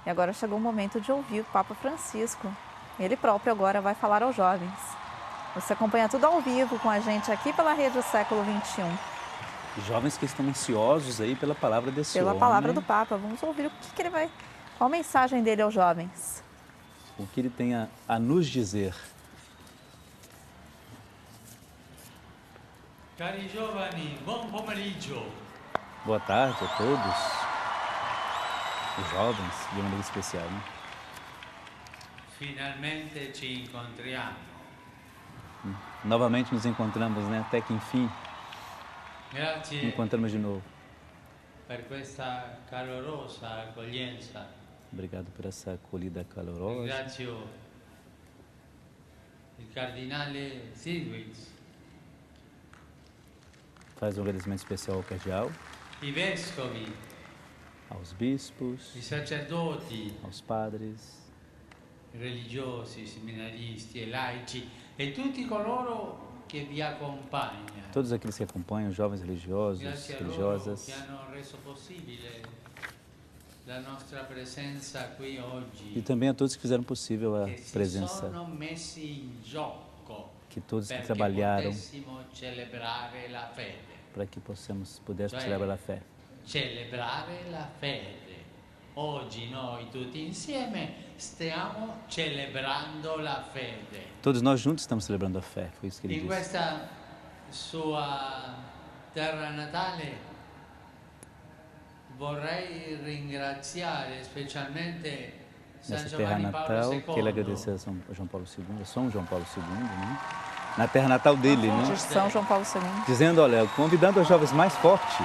E agora chegou o momento de ouvir o Papa Francisco. Ele próprio agora vai falar aos jovens. Você acompanha tudo ao vivo com a gente aqui pela Rede Século XXI. Jovens que estão ansiosos aí pela palavra desse homem. Pela palavra do Papa. Vamos ouvir o que ele vai... Qual a mensagem dele aos jovens? O que ele tem a nos dizer. Cari giovani, buon pomeriggio. Boa tarde a todos. Os jovens, de uma maneira especial, né? Finalmente ci incontriamo. Novamente nos encontramos, né? Até que enfim Grazie encontramos de novo. per questa calorosa accoglienza. Obrigado por essa acolhida calorosa. Ringrazio il cardinale Sidwitz, Faz um agradecimento especial ao cardeal, i vescovi, aos bispos, i sacerdoti, aos padres, i religiosi, i seminaristi, i laici e tutti coloro che vi accompagnano. todos aqueles que acompanham, jovens religiosos, Grazie a loro religiosas, che hanno reso possibile la nostra presenza qui e oggi, também a todos que fizeram possível a che si presença, sono messi in gioco que todos que perché trabalharam potessimo celebrare la fede. para que pudéssemos celebrar a fé. Celebrare la fede. Oggi noi tutti insieme stiamo celebrando la fede. Todos nós juntos estamos celebrando a fé, foi isso que ele In disse. questa sua terra natale vorrei ringraziare specialmente San Nessa terra Giovanni Paolo natal, que ele II, agradeceu a São João Paulo II, São João Paulo II, né? Na terra natal dele, né? De São João Paulo II. Dizendo, olha, convidando os jovens mais forte,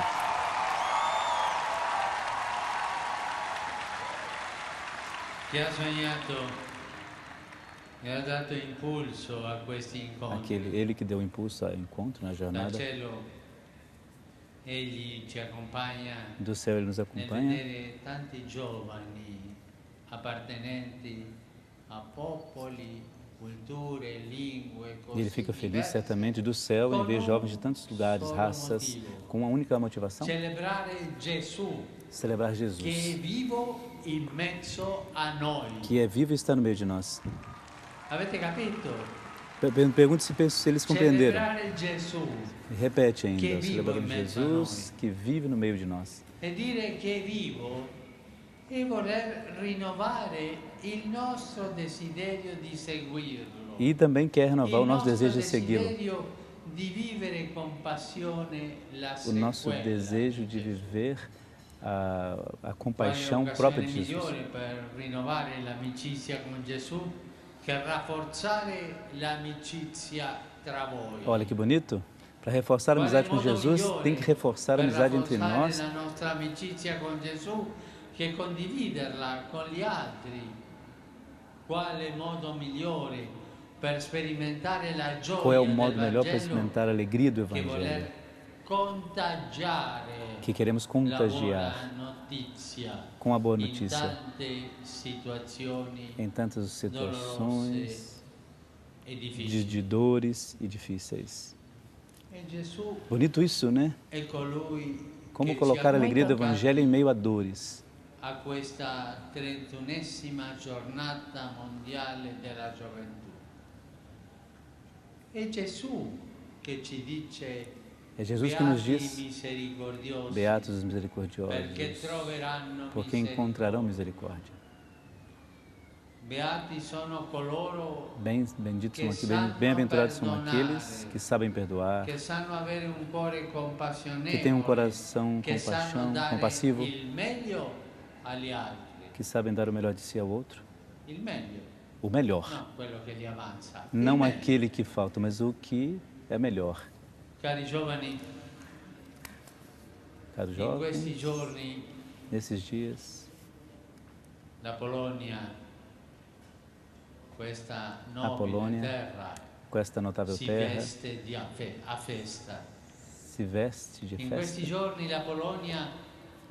che ha sognato e ha dato impulso a questi incontri. ele que deu impulso ao encontro, na Dal jornada cielo egli ci accompagna do céu, ele nos nel acompanha. vedere tanti giovani appartenenti a popoli, culture, lingue, E ele fica così feliz diverse. certamente do céu em ver jovens de tantos lugares, raças, com uma única motivação: Celebrare Gesù celebrar che è Jesus, vivo in mezzo a noi. que é vivo e está no meio de nós. Avete capito? Pergunte se eles compreenderam. Celebrare Gesù E repete Que ainda, vivo celebrando em meio a Jesus que vive no meio de nós. e dire che è vivo e voler rinnovare il nostro desiderio di seguirlo. E também quer renovar o Il nosso nostro desejo de segui-lo. desiderio di vivere con passione la O nosso sequela. desejo de viver a Quale compaixão occasione própria de Jesus. migliore per rinnovare l'amicizia con Gesù che rafforzare l'amicizia tra voi. Olha que bonito. Para reforçar a amizade com Jesus, tem que reforçar a amizade entre nós. La nostra amicizia con Gesù che condividerla con gli altri. Quale modo migliore per sperimentare la gioia Qual é o del modo melhor para Vangelo experimentar a alegria do che Evangelho? voler contagiare Que queremos la contagiar buona notizia com a boa in notícia tante situazioni em tantas situações e difficili. de dores e difíceis. E Gesù Bonito isso, né? è colui Como che colocar a ci ha alegria do convocato Evangelho em meio a dores. a questa 31esima giornata mondiale della gioventù. È Gesù che ci dice É Jesus que nos beati diz: misericordiosi, Beatos os perché misericordiosos, troveranno porque encontrarão misericórdia. Beati sono coloro Benditos são aqueles, bem-aventurados são aqueles que sabem perdoar, che sanno avere un cuore compassionevole, que têm um coração che sanno dare compassivo, il meglio agli altri. que sabem dar o melhor de si ao outro. Il meglio, O melhor. no quello che gli avanza. Não Il meglio. aquele que falta, mas o que é melhor. Cari giovani, Caros in questi jovens, giorni nesses dias, la Polonia, questa a nobile Polônia, terra, com esta notável si terra, veste a festa. se veste de In questi festa. giorni la Polonia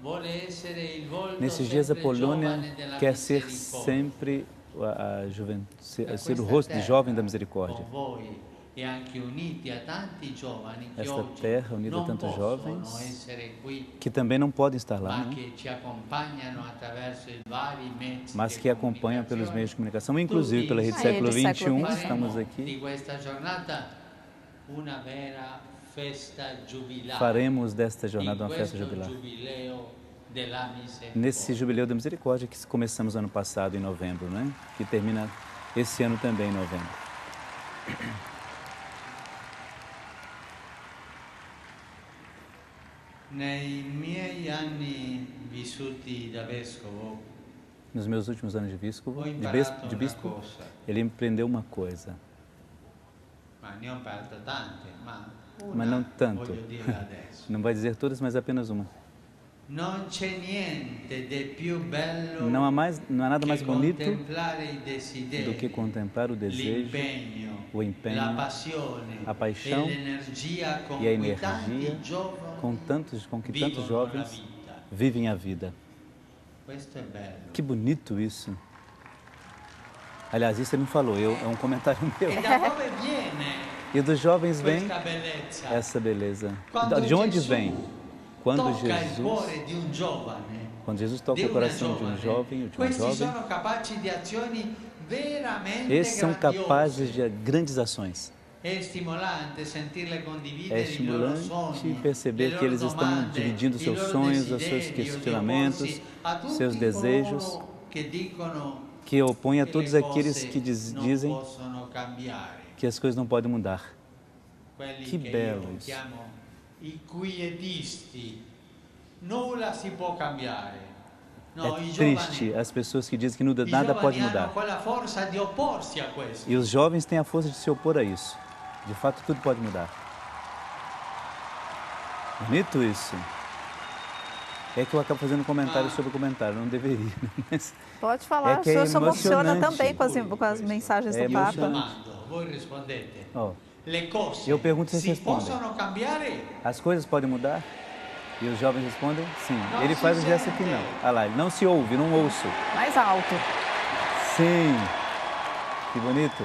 vuole essere il volto Nesses dias a sempre Polônia giovane della quer ser misericordia. sempre a juventude, Da ser o questa rosto de terra, jovem da misericórdia. con voi e anche uniti a tanti giovani che esta oggi terra unida a non tantos possono jovens essere qui, que também não podem estar lá, ma né? che ci accompagnano attraverso i vari mezzi Mas di que acompanham pelos meios de comunicazione. comunicação, inclusive pela Rede Ah, Século Rede Século XXI, XXI. estamos Faremo aqui. di questa giornata una vera festa giubilare. Faremos desta jornada in uma festa questo jubilar. giubileo della misericórdia. Nesse Jubileu da Misericórdia que começamos ano passado, em novembro, né? Que termina esse ano também, em novembro. Nei miei anni vissuti da vescovo Nos meus últimos anos de bispo, ho imparato una bispo, cosa, ele empreendeu uma coisa, ma ne ho imparato tante, ma mas não tanto. voglio dirla adesso. Não vai dizer todas, mas apenas uma. Non c'è niente di più bello Não há nada mais che bonito contemplare i desideri, do que contemplar o desejo, l'impegno, o empenho, la passione a paixão e l'energia con e a cui tanti energia giovani com que tantos vivono la jovens vita. vivem a vida. Questo è bello. Que bonito isso. Aliás, isso ele não falou, é um comentário meu. E da dove viene E dos jovens vem questa bellezza? essa beleza. Quando De onde Gesù vem? Quando tocca il cuore di un giovane, toca di o una coração de um giovane, jovem, de uma questi jovem, sono capaci di azioni veramente esses são capazes grandiose. de grandes ações. È stimolante sentirle É condividere i loro estimulante sogni, perceber le que eles loro estão domande, dividindo i seus loro sonhos, os seus desideri, questionamentos, di opporsi a tutti seus desejos, coloro che dicono que opõe a che todos le aqueles cose que non dizem possono cambiare. que as coisas não podem mudar. Quelli Que che bello io isso. chiamo i quietisti. Nulla si può cambiare. No, É i triste giovani, as pessoas que dizem que i nada pode giovani hanno mudar. quella forza di opporsi a questo. E os jovens têm a força de se opor a isso. De fato, tudo pode mudar. Bonito isso. É que eu acabo fazendo comentário sobre o comentário, não deveria. Mas Pode falar, que o é senhor se emociona emocionante. também com as mensagens É do Papa. emocionante. Domando, voi rispondete. ó, Le cose Eu pergunto se si respondem. possono cambiare? as coisas podem mudar? E os jovens respondem sim. Não Ele se faz o gesto sente. aqui não. Ah lá, ele não se ouve, não ouço. Mais alto. Sim. Que bonito.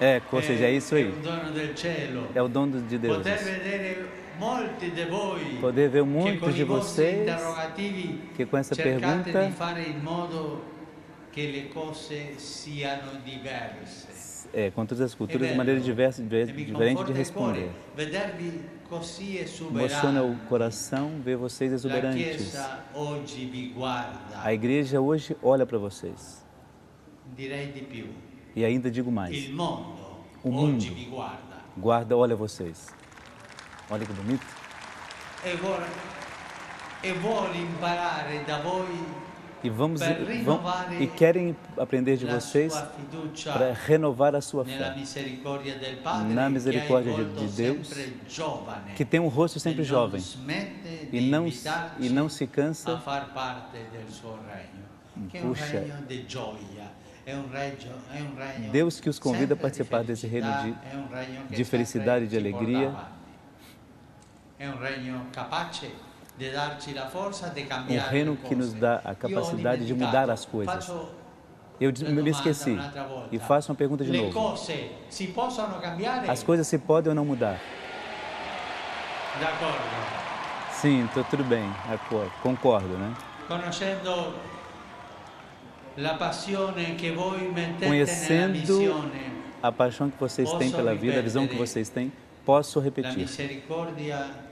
Ecco. Ou seja, é isso aí. È un dono del cielo. É o dom de Deus. Poter vedere molti di voi Poder ver che con muitos de i vostri vocês interrogativi que com essa cercate pergunta di fare in modo che le cose siano diverse. com todas as culturas, É de maneira bello. diversa, E mi diferente de conforta il responder. cuore vedervi così Emociona o esuberanti. coração ver vocês La exuberantes. Chiesa oggi vi guarda. A igreja hoje olha para vocês. Direi di più. E ainda digo mais, Il mondo O mundo. oggi vi guarda. guarda, olha vocês. Olha que bonito. E vuole imparare da voi E querem aprender de la vocês sua fiducia para renovar a sua nella fé. misericordia del Padre, Na misericórdia che ha il volto de Deus, sempre giovane, que tem um rosto sempre e non jovem smette e di não invitarci se a cansa. far parte del suo regno, che è un Puxa. regno di gioia, è un regno Deus que os convida a sempre participar di desse reino felicità, è un regno che de felicidade e de sempre ci porta alegria. avanti. È un regno capace di darci la forza di cambiare reino le que nos cose. dá a Io ho capacidade de dimenticato, mudar as coisas. faccio Eu una me domanda esqueci un'altra volta. e faço uma pergunta de Le novo. cose si possono cambiare? As coisas se podem ou não mudar? D'accordo. Sim, estou tudo bem, concordo, né? Conoscendo la passione che voi mettete nella Conhecendo missione, a paixão que vocês têm pela vida, a visão que vocês têm, posso la repetir. misericordia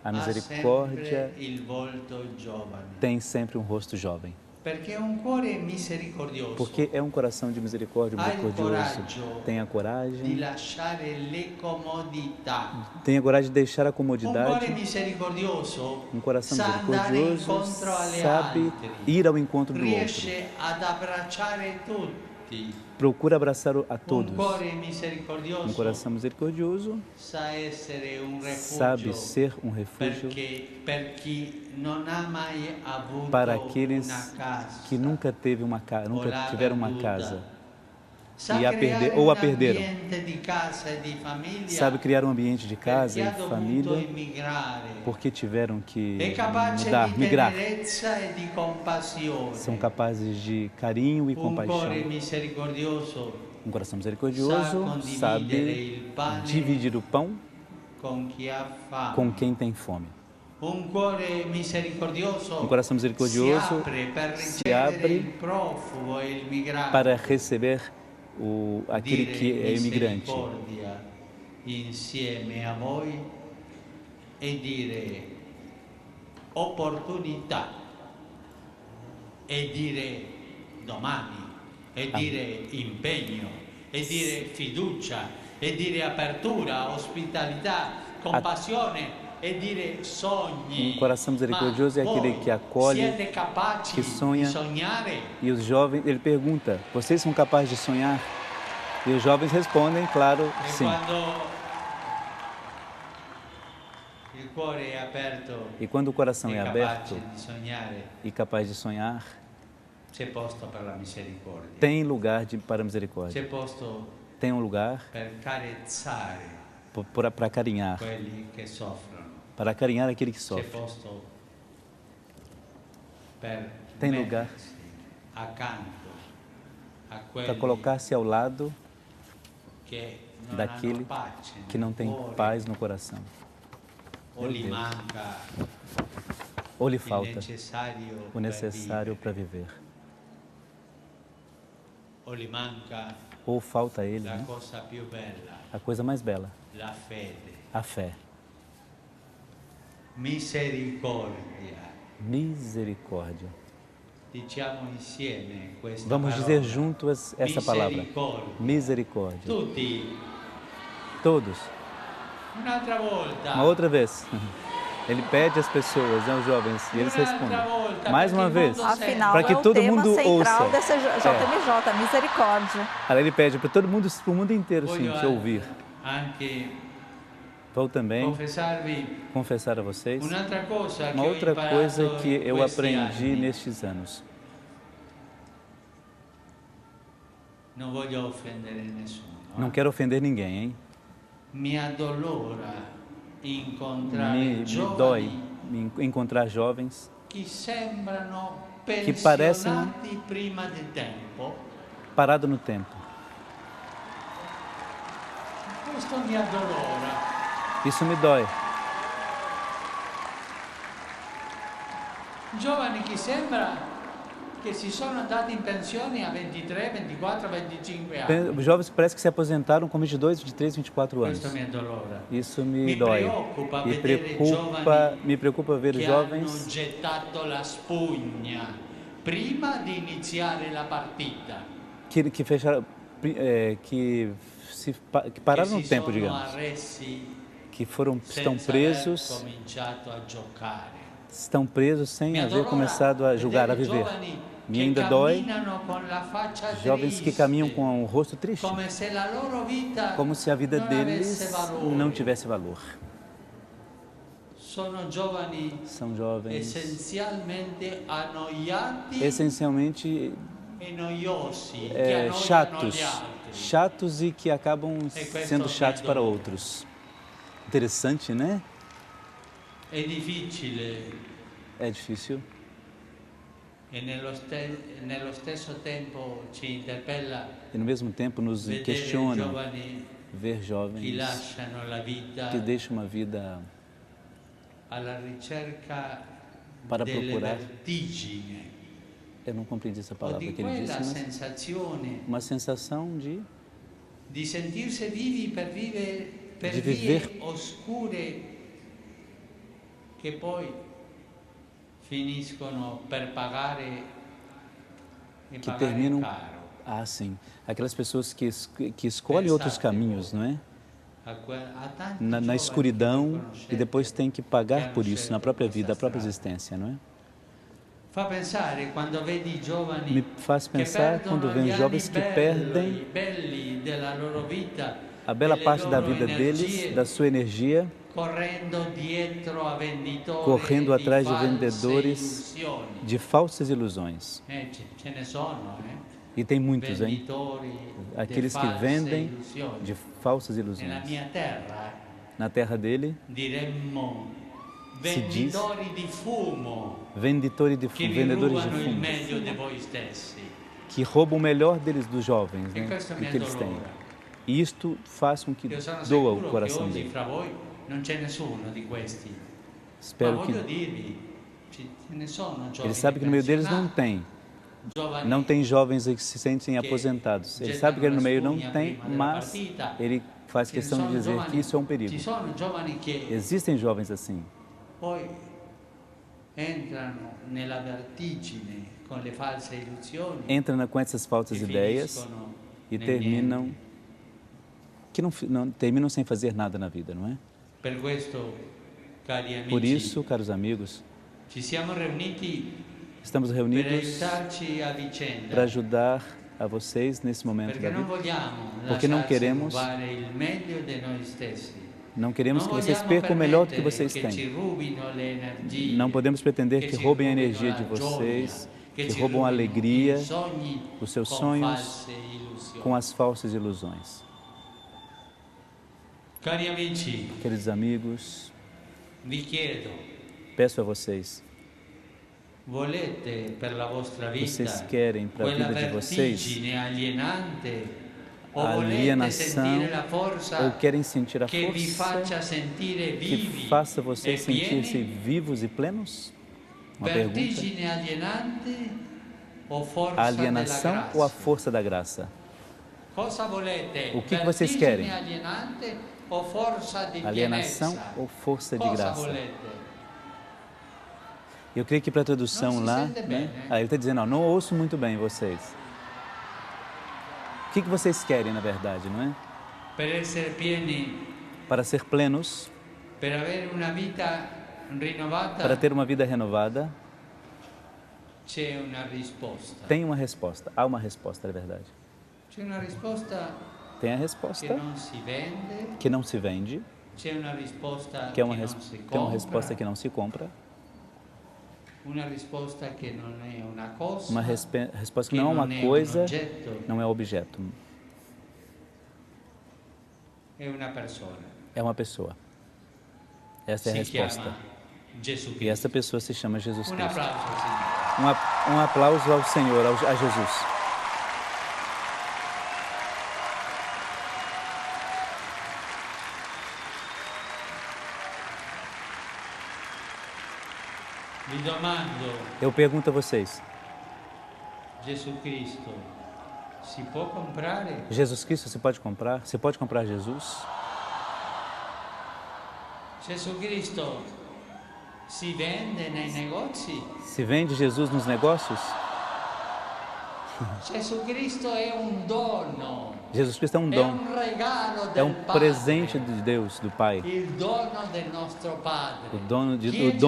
A ha misericórdia sempre il volto giovane. tem sempre um rosto jovem. Perché un cuore misericordioso Porque é um coração de misericórdia, misericordioso. Tenha di coragem. lasciare le comodità. Tenha coragem de deixar a Un cuore comodidade. misericordioso Um coração sa andare misericordioso incontro alle sabe altre, ir ao encontro do outro. riesce ad abbracciare tutti. Procura abraçar a Un todos. cuore misericordioso Um coração misericordioso sa essere un sabe refugio ser um refúgio per chi non ha mai avuto para aqueles una casa que nunca tiveram uma casa. e a perder, ou a perderam. Sabe criar um ambiente de casa e família porque tiveram que mudar, migrar. São capazes de carinho e compaixão. Um coração misericordioso sabe dividir o pão com quem tem fome. Um coração misericordioso se abre para receber aquele que é imigrante. Insieme a voi e dire opportunità, e dire domani, e dire impegno, e dire fiducia, e dire apertura, ospitalità, compassione. Um coração misericordioso é aquele que acolhe, que sonha. E os jovens, ele pergunta, vocês são capazes de sonhar? E os jovens respondem, claro, sim. E quando o coração é aberto e capaz de sonhar, tem lugar para a misericórdia. Tem um lugar para carinhar. Para carinhar aquele que sofre. Tem lugar para colocar-se ao lado daquele que não tem paz no coração. Ou lhe falta o necessário para viver. Ou falta a ele, né? A coisa mais bela, a fé. Misericórdia. Vamos dizer juntos essa palavra. Misericórdia. Todos. Uma outra vez. Ele pede às pessoas, aos jovens, e eles respondem. Mais uma vez, para que todo mundo ouça. Desse JMJ, misericórdia. Aí ele pede para todo mundo, para o mundo inteiro, sim, te ouvir. Vou também confessar a vocês uma outra coisa que eu aprendi nestes anos. Não quero ofender ninguém, hein? Me dói encontrar jovens que parecem parados no tempo. Isso me dói. Giovani che sembra che si sono andati in pensione a 23, 24, 25 anni. Jovens que parecem que se aposentaram com 22, 23, 24 anos. Isso me dói. Me preocupa ver jovens que fecharam, que pararam no tempo, digamos. Que estão presos sem haver começado a julgar, a viver. Me ainda dói jovens que caminham com o rosto triste, como se a vida deles não tivesse valor. São jovens essencialmente chatos e que acabam sendo chatos para outros. Interessante, né? É difícil. E no mesmo tempo nos questiona ver jovens que deixam uma vida para procurar. Eu não compreendi essa palavra que ele disse, mas uma sensação de sentir-se vivi per viver oscure che poi finiscono per pagare que terminam sim, aquelas pessoas que escolhem outros caminhos, não é? Na escuridão e depois tem que pagar por isso na própria vida, na própria existência, não é? Me faz pensar quando vem jovens que perdem a bela parte da vida deles, da sua energia, correndo atrás de vendedores de falsas ilusões. E tem muitos, hein? Aqueles que vendem de falsas ilusões. Na terra dele, se diz vendedores de fumo, que roubam o melhor deles, dos jovens, né? O que eles têm. E isto faz com que doa o coração dele. Espero que... Ele sabe que no meio deles não tem jovens que se sentem aposentados. Ele sabe que no meio não tem, mas ele faz questão de dizer que isso é um perigo. Existem jovens assim. Entram com essas falsas ideias e terminam sem fazer nada na vida, não é? Por isso, caros amigos, estamos reunidos para ajudar a vocês nesse momento da vida, porque não queremos que vocês percam o melhor do que vocês têm. Não podemos pretender que roubem a energia de vocês, que roubam a alegria, os seus sonhos, com as falsas ilusões. Queridos amigos, peço a vocês, vocês querem para a vida de vocês a alienação, ou querem sentir a força que faça vocês sentir-se vivos e plenos? Uma pergunta. A alienação ou a força da graça? O que vocês querem? Alienação ou força de graça? Eu creio que para a tradução lá, né? Ele está dizendo, não ouço muito bem vocês. O que vocês querem, na verdade, não é? Para ser plenos, para ter uma vida renovada, tem uma resposta. Há uma resposta, é verdade. Tem a resposta que não se vende, que é uma resposta que não se compra, uma resposta que não é uma coisa, não é objeto. É uma pessoa. Essa é a resposta. E essa pessoa se chama Jesus Cristo. Um aplauso ao Senhor, a Jesus. Eu pergunto a vocês, Jesus Cristo se pode comprar? Você pode comprar Jesus? Jesus Cristo se vende nos negócios? Se vende Jesus nos negócios? Jesus Cristo é um dono. Jesus Cristo é um dom. É um presente de Deus, do Pai. O dom de Deus.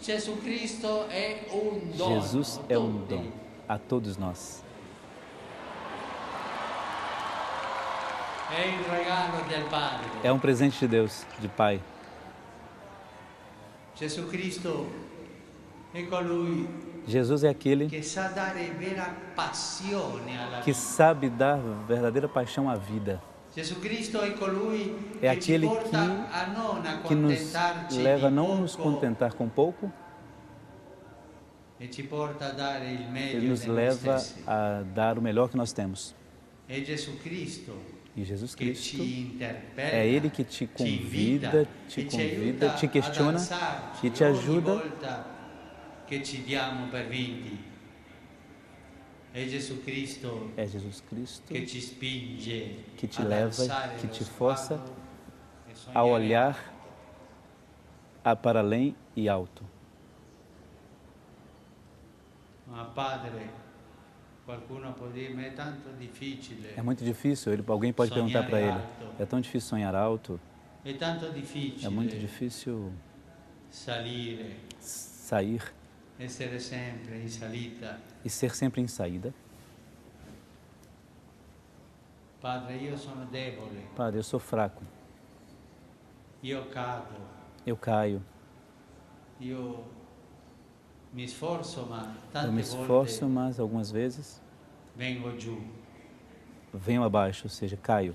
Jesus Cristo é um dom. Jesus é um dom a todos nós. É um presente de Deus, de Pai. Jesus Cristo é colui. Jesus é aquele que sabe dar verdadeira paixão à vida. É aquele que nos leva a não nos contentar com pouco. Ele nos leva a dar o melhor que nós temos. E Jesus Cristo é Ele que te convida, te questiona e te ajuda. É Jesus Cristo que te leva, que te força a olhar para além e alto. É muito difícil, alguém pode perguntar para ele, é tão difícil sonhar alto, é muito difícil sair e ser sempre em saída. Padre, eu sou fraco. Eu caio. Eu me esforço, mas algumas vezes venho abaixo, ou seja, caio.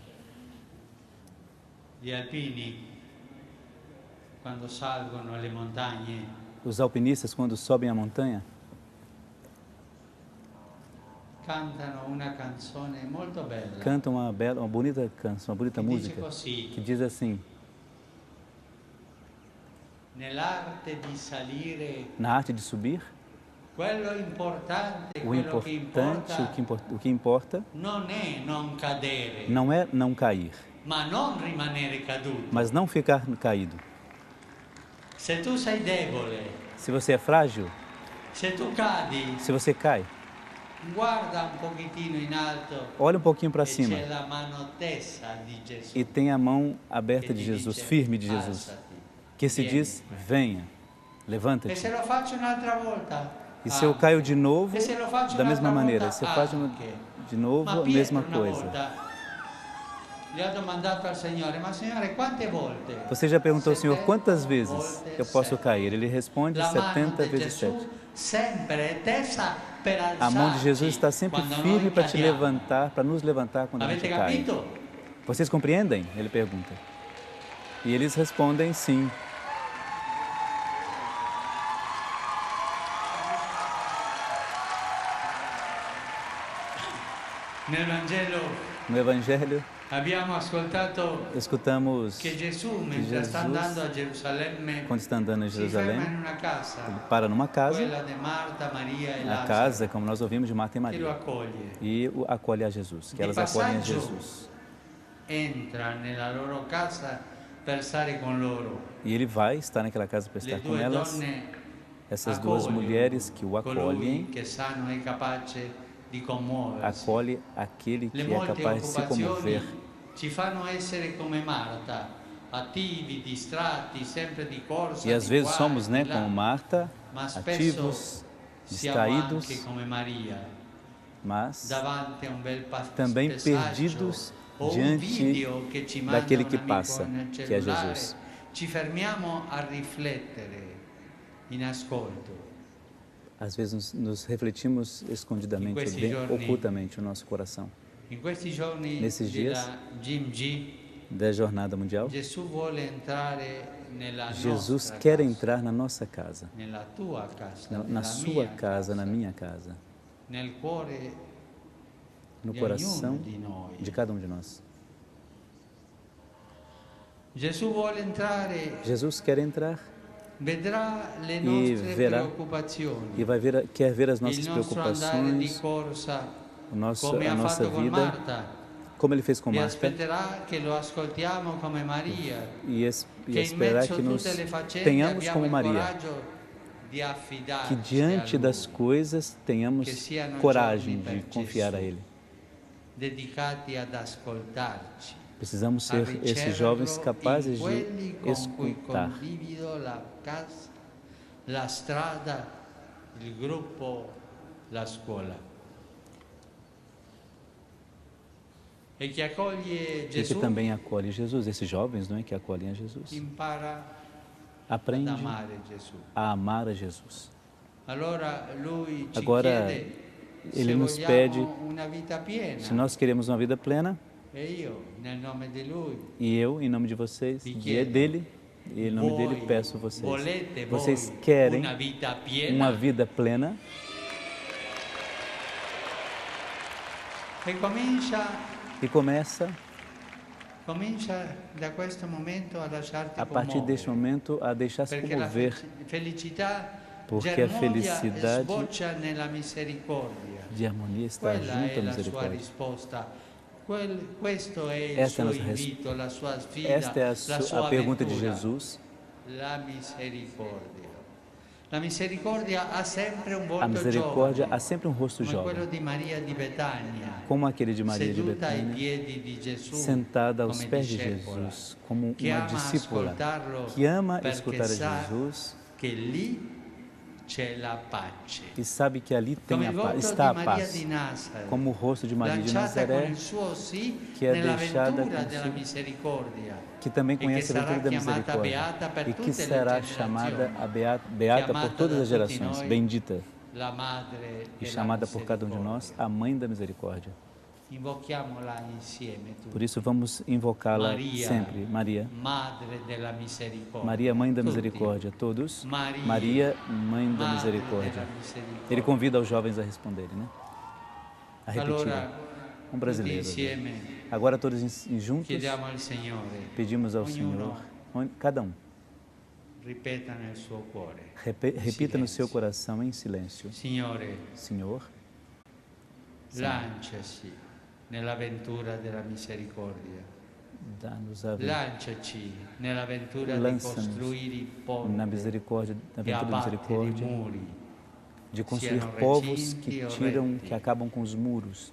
Os alpinistas, quando sobem a montanha, cantam uma bonita canção, uma bonita música, que diz assim: na arte de subir, o que importa não é não cair, mas não ficar caído. Se você é frágil, se você cai, olha um pouquinho para cima e tem a mão aberta de Jesus, firme de Jesus, que se diz: venha, levanta-te. E se eu caio de novo, da mesma maneira, se eu faço de novo, a mesma coisa. Você já perguntou ao Senhor quantas vezes eu posso cair? Ele responde 70 vezes 7. A mão de Jesus está sempre firme para te levantar, para nos levantar quando a gente cai. Vocês compreendem? Ele pergunta. E eles respondem sim. No Evangelho, escutamos que Jesus, quando está andando em Jerusalém, ele para numa casa, a casa, como nós ouvimos, de Marta e Maria, e acolhe a Jesus, que elas acolhem a Jesus. E ele vai estar naquela casa para estar com elas, essas duas mulheres que o acolhem, acolhe aquele que é capaz de se comover. E às vezes somos, como Marta, ativos, distraídos, mas também perdidos diante daquele que passa, que é Jesus. Às vezes nos refletimos escondidamente, ocultamente, o nosso coração. Nesses dias da Jornada Mundial, Jesus quer entrar na nossa casa, na sua casa, na minha casa, no coração de cada um de nós. Jesus quer entrar e verá, e quer ver as nossas preocupações, a nossa vida, como ele fez com Marta, e esperar que nos tenhamos como Maria, que diante das coisas tenhamos coragem de confiar a Ele. Precisamos ser esses jovens capazes de escutar. La strada, il gruppo, la scuola. E que também acolhe Jesus, esses jovens, que acolhem a Jesus. Aprende a amar a Jesus. Agora, Ele nos pede, se nós queremos uma vida plena, e eu, em nome de vocês, e dele, e em nome dele peço a vocês. Vocês querem uma vida plena? E começa a partir deste momento a deixar-se comover, porque a felicidade de harmonia está junto à misericórdia. Esta é a nossa resposta. Esta é a pergunta de Jesus. A misericórdia há sempre um rosto jovem, como aquele de Maria de Betânia, sentada aos pés de Jesus, como uma discípula que ama escutar a Jesus, e sabe que ali tem está a paz, como o rosto de Maria de Nazaré, que é deixada consigo, que também conhece a aventura da misericórdia e que será chamada a beata por todas as gerações, bendita e chamada por cada um de nós a Mãe da Misericórdia. Por isso vamos invocá-la sempre. Maria, Maria, Mãe da Misericórdia. Todos. Maria, Mãe da Misericórdia. Ele convida os jovens a responderem, né? A repetirem. Um brasileiro. Agora todos juntos pedimos ao Senhor, cada um. Repita no seu coração em silêncio. Senhor, lancia-se nell'avventura della misericordia. Lancia-ci nell'avventura di costruire il ponte na misericórdia, na aventura da misericórdia, de construir siano povos que recinti o tiram, retti. que acabam com os muros,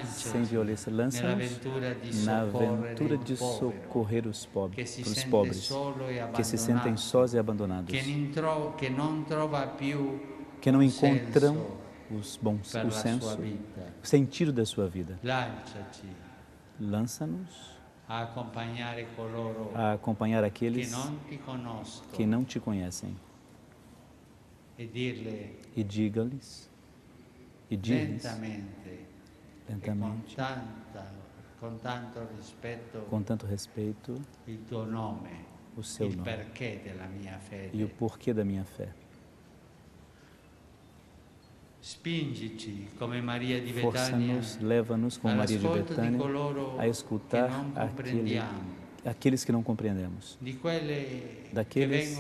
sem violência. Lança-nos na aventura de socorrer os pobres, que se sentem sós e abandonados, que não encontram o senso, o sentido da sua vida. Lança-nos a acompanhar aqueles que não te conhecem e diga-lhes lentamente, com tanto respeito, o seu nome e o porquê da minha fé. Spingi-ci come Maria di Betania, Força-nos, leva-nos como Maria de Betânia a escutar aqueles que não compreendemos, daqueles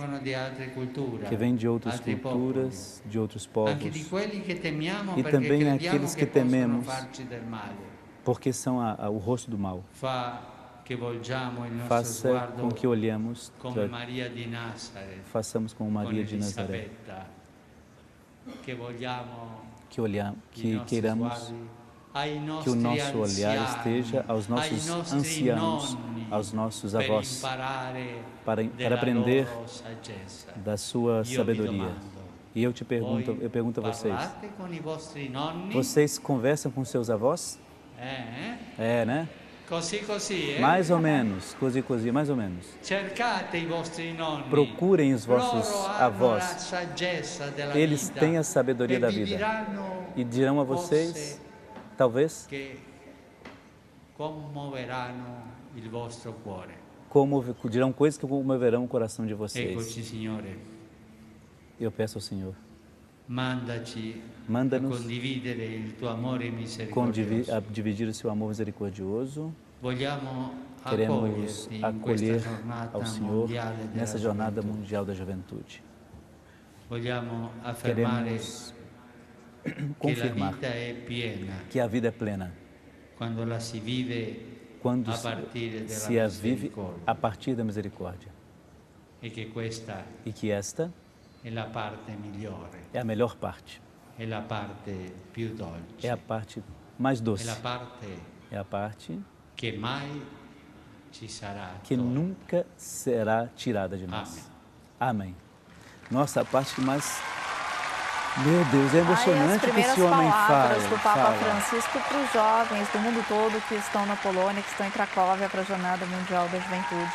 que vêm de outras culturas, de outros povos, e também aqueles que tememos porque são o rosto do mal. Faça com que olhemos, façamos como Maria de Nazaré, que queiramos que o nosso olhar esteja aos nossos anciãos, aos nossos avós, para aprender da sua sabedoria. E eu pergunto a vocês, vocês conversam com seus avós? É, né? Mais ou menos, così, mais ou menos. Procurem os vossos avós. Eles têm a sabedoria da vida e dirão a vocês, talvez, dirão coisas que comoverão o coração de vocês. Eu peço ao Senhor, manda-nos dividir o seu amor misericordioso. Queremos acolher ao Senhor nessa jornada mundial da juventude. Queremos confirmar que a vida é plena quando se a vive a partir da misericórdia, e que esta é a melhor parte, é a parte mais doce, é a parte que nunca será tirada de nós. Amém. Nossa, a parte que mais... Meu Deus, é emocionante que esse homem fala. As primeiras palavras do Papa Francisco para os jovens do mundo todo que estão na Polônia, que estão em Cracóvia para a Jornada Mundial da Juventude.